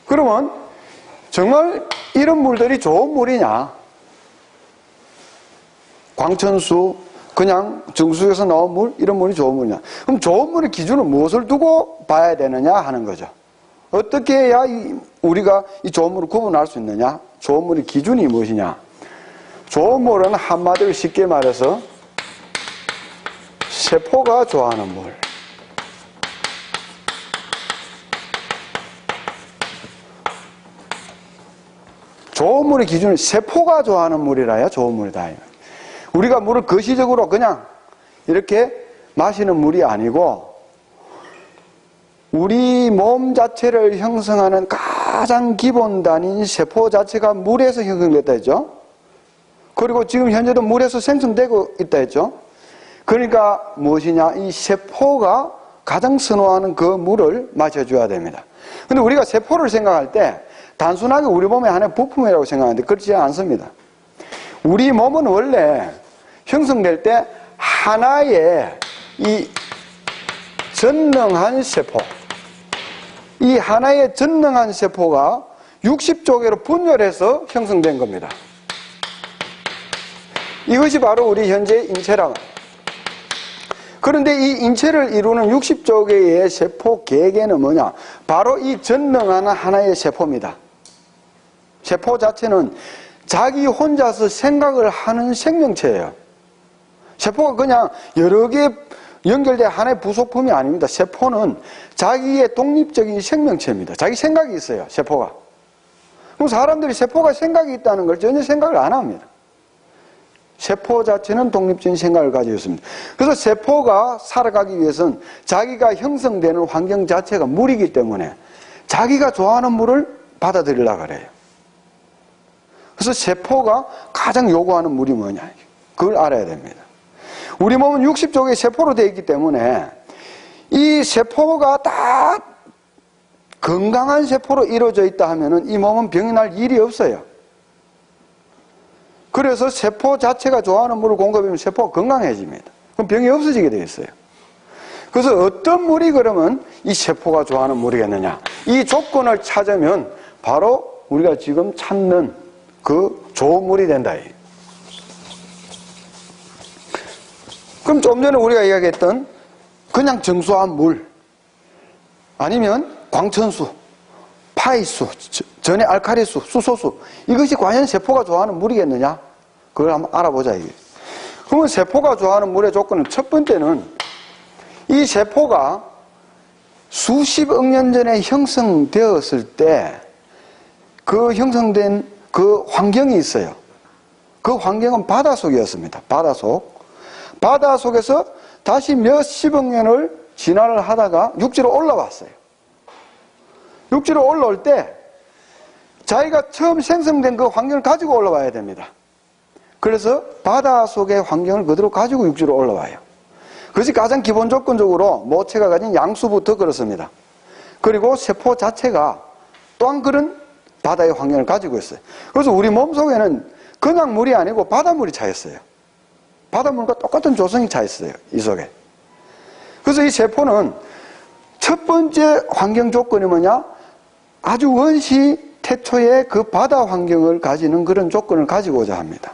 그러면 정말 이런 물들이 좋은 물이냐? 광천수, 그냥 정수에서 나온 물, 이런 물이 좋은 물이냐? 그럼 좋은 물의 기준은 무엇을 두고 봐야 되느냐 하는 거죠. 어떻게 해야 우리가 이 좋은 물을 구분할 수 있느냐? 좋은 물의 기준이 무엇이냐? 좋은 물은 한마디로 쉽게 말해서 세포가 좋아하는 물. 좋은 물의 기준은 세포가 좋아하는 물이라야 좋은 물이다. 우리가 물을 거시적으로 그냥 이렇게 마시는 물이 아니고 우리 몸 자체를 형성하는 가장 기본 단위인 세포 자체가 물에서 형성됐다 했죠. 그리고 지금 현재도 물에서 생성되고 있다 했죠. 그러니까 무엇이냐? 이 세포가 가장 선호하는 그 물을 마셔줘야 됩니다. 근데 우리가 세포를 생각할 때 단순하게 우리 몸의 하나의 부품이라고 생각하는데 그렇지 않습니다. 우리 몸은 원래 형성될 때 하나의 이 전능한 세포, 이 하나의 전능한 세포가 60조개로 분열해서 형성된 겁니다. 이것이 바로 우리 현재 인체라고. 그런데 이 인체를 이루는 60조개의 세포 계계는 뭐냐? 바로 이 전능한 하나의 세포입니다. 세포 자체는 자기 혼자서 생각을 하는 생명체예요. 세포가 그냥 여러 개 연결된 하나의 부속품이 아닙니다. 세포는 자기의 독립적인 생명체입니다. 자기 생각이 있어요, 세포가. 그럼 사람들이 세포가 생각이 있다는 걸 전혀 생각을 안 합니다. 세포 자체는 독립적인 생각을 가지고 있습니다. 그래서 세포가 살아가기 위해서는 자기가 형성되는 환경 자체가 물이기 때문에 자기가 좋아하는 물을 받아들이려고 그래요. 그래서 세포가 가장 요구하는 물이 뭐냐? 그걸 알아야 됩니다. 우리 몸은 60조개의 세포로 되어 있기 때문에 이 세포가 다 건강한 세포로 이루어져 있다 하면은 이 몸은 병이 날 일이 없어요. 그래서 세포 자체가 좋아하는 물을 공급하면 세포가 건강해집니다. 그럼 병이 없어지게 되어 있어요. 그래서 어떤 물이 그러면 이 세포가 좋아하는 물이겠느냐? 이 조건을 찾으면 바로 우리가 지금 찾는 그 좋은 물이 된다. 그럼 좀 전에 우리가 이야기했던 그냥 정수한 물, 아니면 광천수, 파이수, 전해 알칼리수, 수소수, 이것이 과연 세포가 좋아하는 물이겠느냐? 그걸 한번 알아보자. 이게. 그러면 세포가 좋아하는 물의 조건은 첫 번째는 이 세포가 수십억 년 전에 형성되었을 때 그 형성된 그 환경이 있어요. 그 환경은 바닷속이었습니다. 바닷속에서 다시 몇십억 년을 진화를 하다가 육지로 올라왔어요. 육지로 올라올 때 자기가 처음 생성된 그 환경을 가지고 올라와야 됩니다. 그래서 바닷속의 환경을 그대로 가지고 육지로 올라와요. 그것이 가장 기본 조건적으로 모체가 가진 양수부터 그렇습니다. 그리고 세포 자체가 또한 그런 바다의 환경을 가지고 있어요. 그래서 우리 몸속에는 그냥 물이 아니고 바닷물이 차 있어요. 바닷물과 똑같은 조성이 차 있어요, 이 속에. 그래서 이 세포는 첫 번째 환경 조건이 뭐냐? 아주 원시 태초의 그 바다 환경을 가지는 그런 조건을 가지고자 합니다.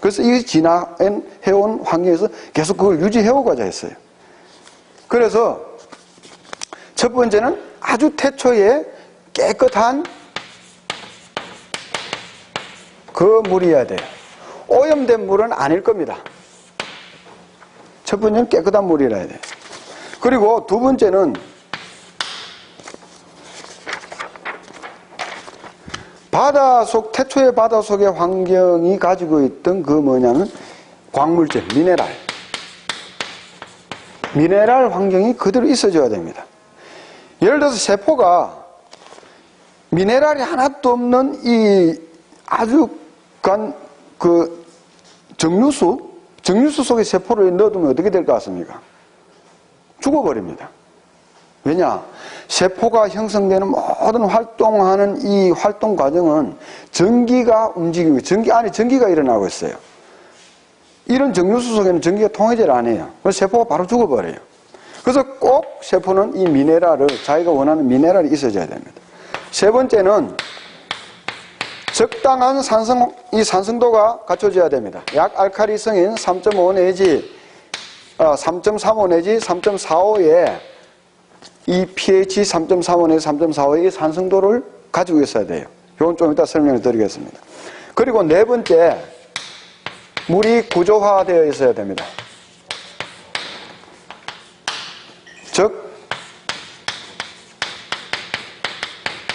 그래서 이 진화해온 환경에서 계속 그걸 유지해오고자 했어요. 그래서 첫 번째는 아주 태초의 깨끗한 그 물이어야 돼요. 오염된 물은 아닐 겁니다. 첫 번째는 깨끗한 물이라 해야 돼요. 그리고 두 번째는 바다속, 태초의 바다속의 환경이 가지고 있던 그 뭐냐면 광물질, 미네랄 환경이 그대로 있어줘야 됩니다. 예를 들어서 세포가 미네랄이 하나도 없는 이 아주 정류수 속에 세포를 넣어두면 어떻게 될 것 같습니까? 죽어버립니다. 왜냐? 세포가 형성되는 모든 활동하는 이 활동 과정은 전기가 움직이고, 안에 전기가 일어나고 있어요. 이런 정류수 속에는 전기가 통하질 않아요. 그래서 세포가 바로 죽어버려요. 그래서 꼭 세포는 이 미네랄을, 자기가 원하는 미네랄이 있어줘야 됩니다. 세 번째는 적당한 산성도가 갖춰져야 됩니다. 약 알칼리성인 3.5 내지 3.35 내지 3.45에 이 pH 3.35 내지 3.45의 산성도를 가지고 있어야 돼요. 이건 좀 이따 설명을 드리겠습니다. 그리고 네 번째, 물이 구조화되어 있어야 됩니다. 즉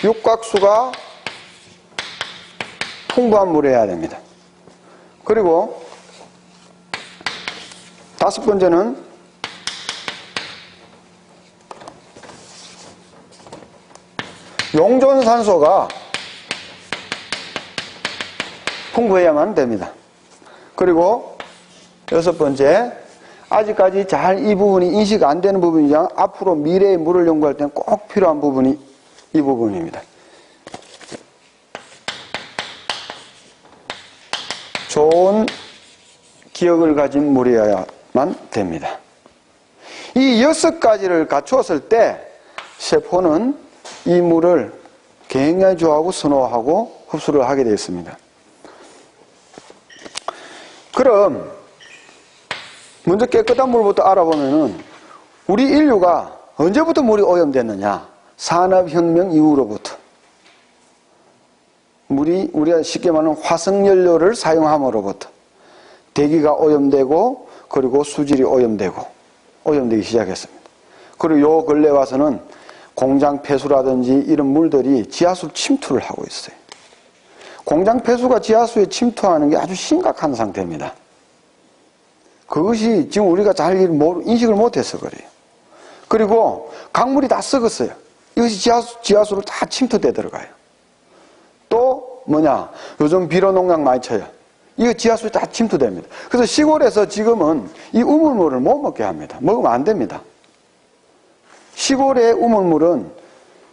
육각수가 풍부한 물이어야 됩니다. 그리고 다섯 번째는 용존산소가 풍부해야만 됩니다. 그리고 여섯 번째, 아직까지 잘 이 부분이 인식 안 되는 부분이지만 앞으로 미래의 물을 연구할 때는 꼭 필요한 부분이 이 부분입니다. 좋은 기억을 가진 물이어야만 됩니다. 이 6가지를 갖추었을 때 세포는 이 물을 굉장히 좋아하고 선호하고 흡수를 하게 되어 있습니다. 그럼 먼저 깨끗한 물부터 알아보면은 우리 인류가 언제부터 물이 오염됐느냐? 산업혁명 이후로부터. 우리가 쉽게 말하는 화석연료를 사용함으로부터 대기가 오염되고, 그리고 수질이 오염되기 시작했습니다. 그리고 요 근래 와서는 공장 폐수라든지 이런 물들이 지하수 침투를 하고 있어요. 공장 폐수가 지하수에 침투하는 게 아주 심각한 상태입니다. 그것이 지금 우리가 잘 인식을 못해서 그래요. 그리고 강물이 다 썩었어요. 이것이 지하수로 다 침투돼 들어가요. 또 뭐냐, 요즘 비료 농약 많이 쳐요. 이거 지하수에 다 침투됩니다. 그래서 시골에서 지금은 이 우물물을 못 먹게 합니다. 먹으면 안 됩니다. 시골의 우물물은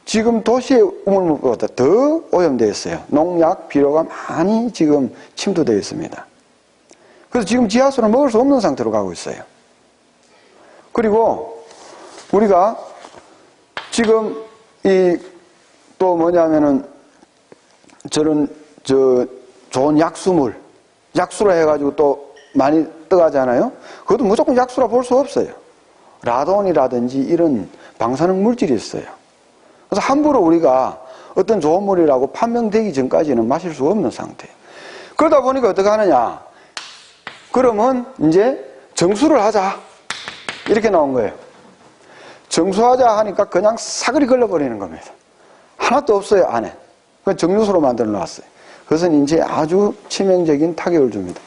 지금 도시의 우물물보다 더 오염되어 있어요. 농약, 비료가 많이 지금 침투되어 있습니다. 그래서 지금 지하수는 먹을 수 없는 상태로 가고 있어요. 그리고 우리가 지금 또 뭐냐면은 좋은 약수로 해가지고 또 많이 떠가잖아요. 그것도 무조건 약수라 볼 수 없어요. 라돈이라든지 이런 방사능 물질이 있어요. 그래서 함부로 우리가 어떤 좋은 물이라고 판명되기 전까지는 마실 수 없는 상태예요. 그러다 보니까 어떻게 하느냐? 그러면 이제 정수를 하자. 이렇게 나온 거예요. 정수하자 하니까 그냥 사그리 걸러버리는 겁니다. 하나도 없어요, 안에. 그건 정유수로 만들어 놨어요. 그것은 이제 아주 치명적인 타격을 줍니다.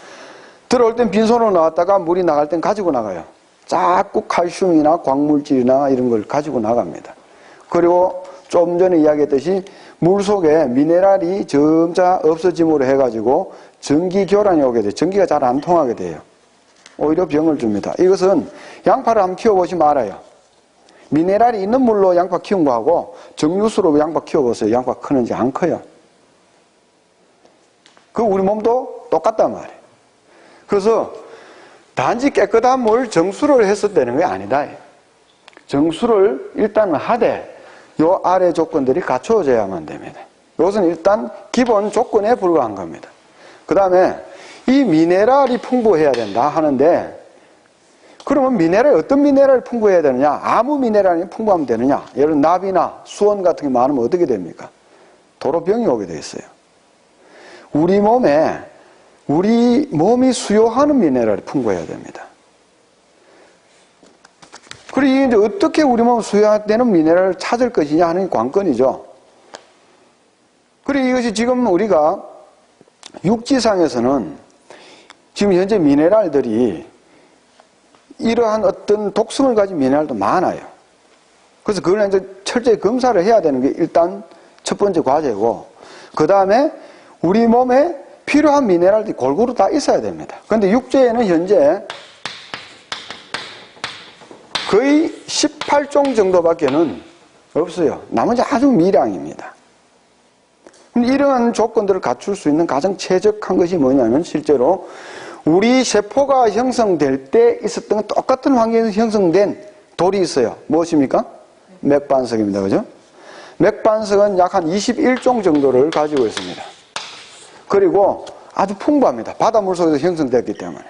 들어올 땐 빈손으로 나왔다가 물이 나갈 땐 가지고 나가요. 자꾸 칼슘이나 광물질이나 이런 걸 가지고 나갑니다. 그리고 좀 전에 이야기했듯이 물 속에 미네랄이 점차 없어짐으로 해가지고 전기 교란이 오게 돼요. 전기가 잘 안 통하게 돼요. 오히려 병을 줍니다. 이것은 양파를 한번 키워보시면 알아요. 미네랄이 있는 물로 양파 키운 거하고 정유수로 양파 키워보세요. 양파 크는지 안 커요. 그 우리 몸도 똑같단 말이에요. 그래서 단지 깨끗한 물 정수를 해서 되는 게 아니다. 정수를 일단은 하되 요 아래 조건들이 갖춰져야만 됩니다. 이것은 일단 기본 조건에 불과한 겁니다. 그 다음에 이 미네랄이 풍부해야 된다 하는데, 그러면 어떤 미네랄이 풍부해야 되느냐? 아무 미네랄이 풍부하면 되느냐? 예를 들어 납이나 수원 같은 게 많으면 어떻게 됩니까? 도로 병이 오게 돼 있어요. 우리 몸에 우리 몸이 수요하는 미네랄이 풍부해야 됩니다. 그리고 이제 어떻게 우리 몸 수요되는 미네랄을 찾을 것이냐 하는 관건이죠. 그리고 이것이 지금 우리가 육지상에서는 지금 현재 미네랄들이 이러한 어떤 독성을 가진 미네랄도 많아요. 그래서 그걸 이제 철저히 검사를 해야 되는 게 일단 첫 번째 과제고, 그 다음에 우리 몸에 필요한 미네랄들이 골고루 다 있어야 됩니다. 그런데 육지에는 현재 거의 18종 정도밖에는 없어요. 나머지 아주 미량입니다. 이러한 조건들을 갖출 수 있는 가장 최적한 것이 뭐냐면 실제로 우리 세포가 형성될 때 있었던 똑같은 환경에서 형성된 돌이 있어요. 무엇입니까? 맥반석입니다. 그죠? 맥반석은 약 한 21종 정도를 가지고 있습니다. 그리고 아주 풍부합니다. 바닷물 속에서 형성됐기 때문에.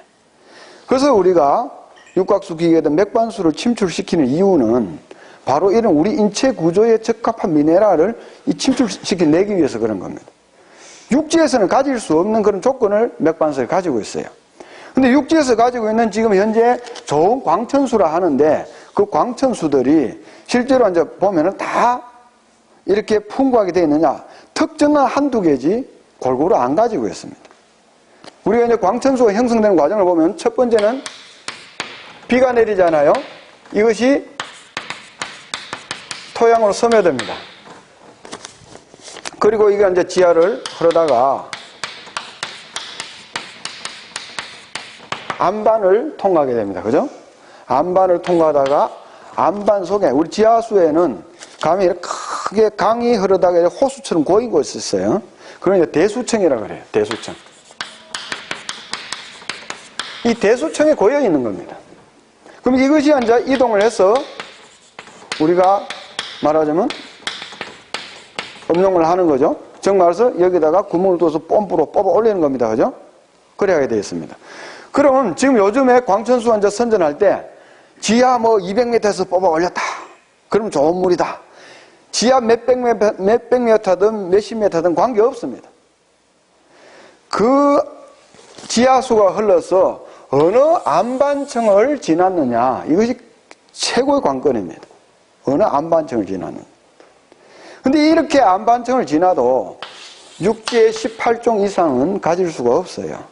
그래서 우리가 육각수 기계에다 맥반수를 침출시키는 이유는 바로 이런 우리 인체 구조에 적합한 미네랄을 침출시켜내기 위해서 그런 겁니다. 육지에서는 가질 수 없는 그런 조건을 맥반석이 가지고 있어요. 근데 육지에서 가지고 있는 지금 현재 좋은 광천수라 하는데 그 광천수들이 실제로 이제 보면은 다 이렇게 풍부하게 되어 있느냐? 특정한 한두 개지 골고루 안 가지고 있습니다. 우리가 이제 광천수가 형성되는 과정을 보면 첫 번째는 비가 내리잖아요. 이것이 토양으로 스며듭니다. 그리고 이게 이제 지하를 흐르다가 안반을 통과하게 됩니다. 그죠? 안반을 통과하다가 안반 속에 우리 지하수에는 감이 이렇게 크게 강이 흐르다가 호수처럼 고인 곳이 있어요. 그러니까 대수청이라고 그래요. 대수청. 이 대수청에 고여 있는 겁니다. 그럼 이것이 이제 이동을 해서 우리가 말하자면 음용을 하는 거죠. 즉 말해서 여기다가 구멍을 뚫어서 펌프로 뽑아 올리는 겁니다. 그죠? 그래야 되어 있습니다. 그럼 지금 요즘에 광천수 환자 선전할 때 지하 뭐 200m에서 뽑아 올렸다. 그럼 좋은 물이다. 지하 몇백 미터든 몇십 미터든 관계없습니다. 그 지하수가 흘러서 어느 안반층을 지났느냐, 이것이 최고의 관건입니다. 어느 안반층을 지났느냐. 근데 이렇게 안반층을 지나도 육지의 18종 이상은 가질 수가 없어요.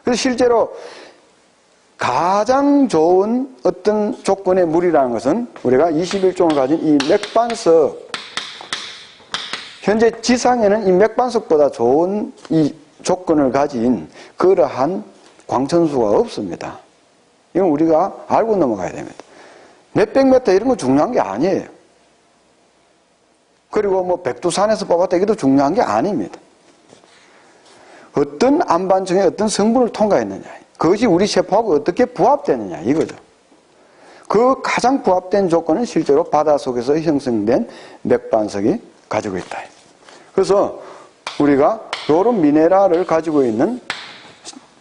그래서 실제로 가장 좋은 어떤 조건의 물이라는 것은 우리가 21종을 가진 이 맥반석, 현재 지상에는 이 맥반석보다 좋은 이 조건을 가진 그러한 광천수가 없습니다. 이건 우리가 알고 넘어가야 됩니다. 몇백 미터 이런 거 중요한 게 아니에요. 그리고 뭐 백두산에서 뽑았다 이것도 중요한 게 아닙니다. 어떤 안반층에 어떤 성분을 통과했느냐, 그것이 우리 세포하고 어떻게 부합되느냐 이거죠. 그 가장 부합된 조건은 실제로 바닷속에서 형성된 맥반석이 가지고 있다. 그래서 우리가 이런 미네랄을 가지고 있는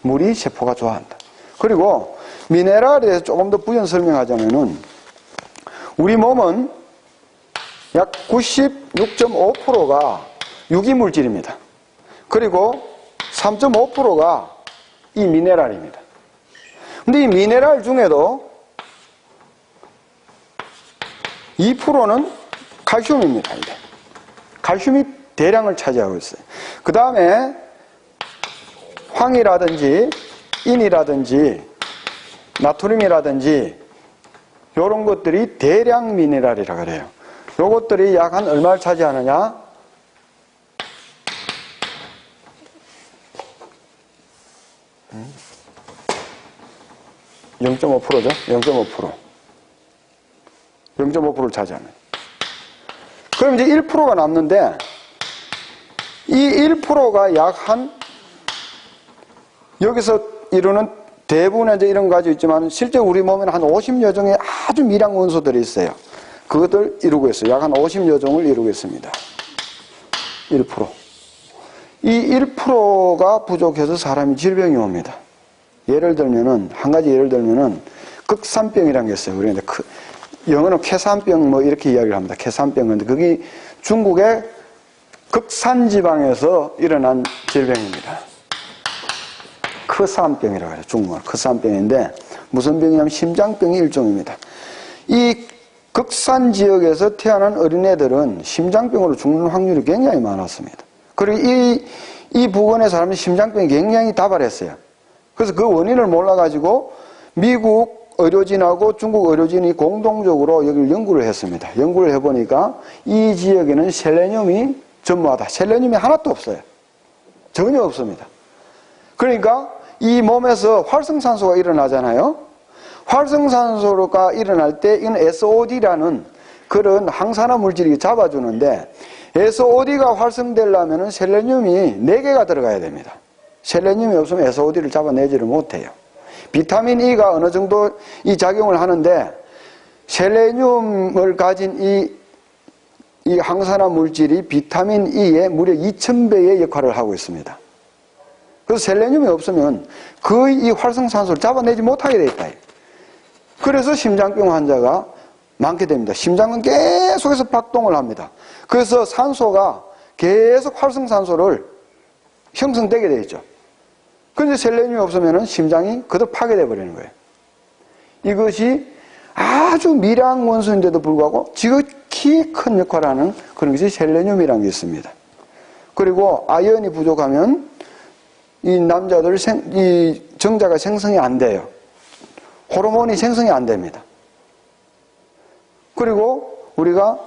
물이 세포가 좋아한다. 그리고 미네랄에 대해서 조금 더 부연 설명하자면은 우리 몸은 약 96.5%가 유기물질입니다. 그리고 3.5%가 이 미네랄입니다. 근데 이 미네랄 중에도 2%는 칼슘입니다. 이게. 칼슘이 대량을 차지하고 있어요. 그 다음에 황이라든지 인이라든지 나트륨이라든지 이런 것들이 대량 미네랄이라 그래요. 요것들이 약 한 얼마를 차지하느냐? 0.5%죠? 0.5%. 0.5%를 차지하는. 그럼 이제 1%가 남는데 이 1%가 약 한 여기서 이루는 대부분의 이제 이런 거 가지고 있지만 실제 우리 몸에는 한 50여 종의 아주 미량 원소들이 있어요. 그것들 이루고 있어요. 약 한 50여 종을 이루고 있습니다. 1%. 이 1%가 부족해서 사람이 질병이 옵니다. 예를 들면은, 한 가지 예를 들면은, 극산병이라는 게 있어요. 우리가 이제 영어는 쾌산병 뭐 이렇게 이야기를 합니다. 쾌산병. 근데 그게 중국의 극산지방에서 일어난 질병입니다. 크산병이라고 해요. 중국말 크산병인데 무슨 병이냐면 심장병의 일종입니다. 이 극산 지역에서 태어난 어린애들은 심장병으로 죽는 확률이 굉장히 많았습니다. 그리고 이 부근의 사람은 심장병이 굉장히 다발했어요. 그래서 그 원인을 몰라가지고 미국 의료진하고 중국 의료진이 공동적으로 여기를 연구를 했습니다. 연구를 해보니까 이 지역에는 셀레늄이 전무하다. 셀레늄이 하나도 없어요. 전혀 없습니다. 그러니까 이 몸에서 활성산소가 일어나잖아요. 활성산소가 일어날 때 이건 SOD라는 그런 항산화 물질이 잡아주는데 SOD가 활성되려면 셀레늄이 4개가 들어가야 됩니다. 셀레늄이 없으면 SOD를 잡아내지를 못해요. 비타민 E가 어느 정도 이 작용을 하는데 셀레늄을 가진 이 항산화 물질이 비타민 E의 무려 2000배의 역할을 하고 있습니다. 그래서 셀레늄이 없으면 거의 이 활성산소를 잡아내지 못하게 돼 있다. 그래서 심장병 환자가 많게 됩니다. 심장은 계속해서 박동을 합니다. 그래서 산소가 계속 활성산소를 형성되게 되어 있죠. 그런데 셀레늄이 없으면 심장이 그대로 파괴되어 버리는 거예요. 이것이 아주 미량 원소인데도 불구하고 지극히 큰 역할을 하는 그런 것이 셀레늄이라는 게 있습니다. 그리고 아연이 부족하면 이 남자들 이 정자가 생성이 안 돼요. 호르몬이 생성이 안 됩니다. 그리고 우리가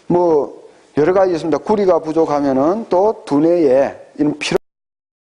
뭐 여러 가지 있습니다. 구리가 부족하면은 또 두뇌에 이런 피로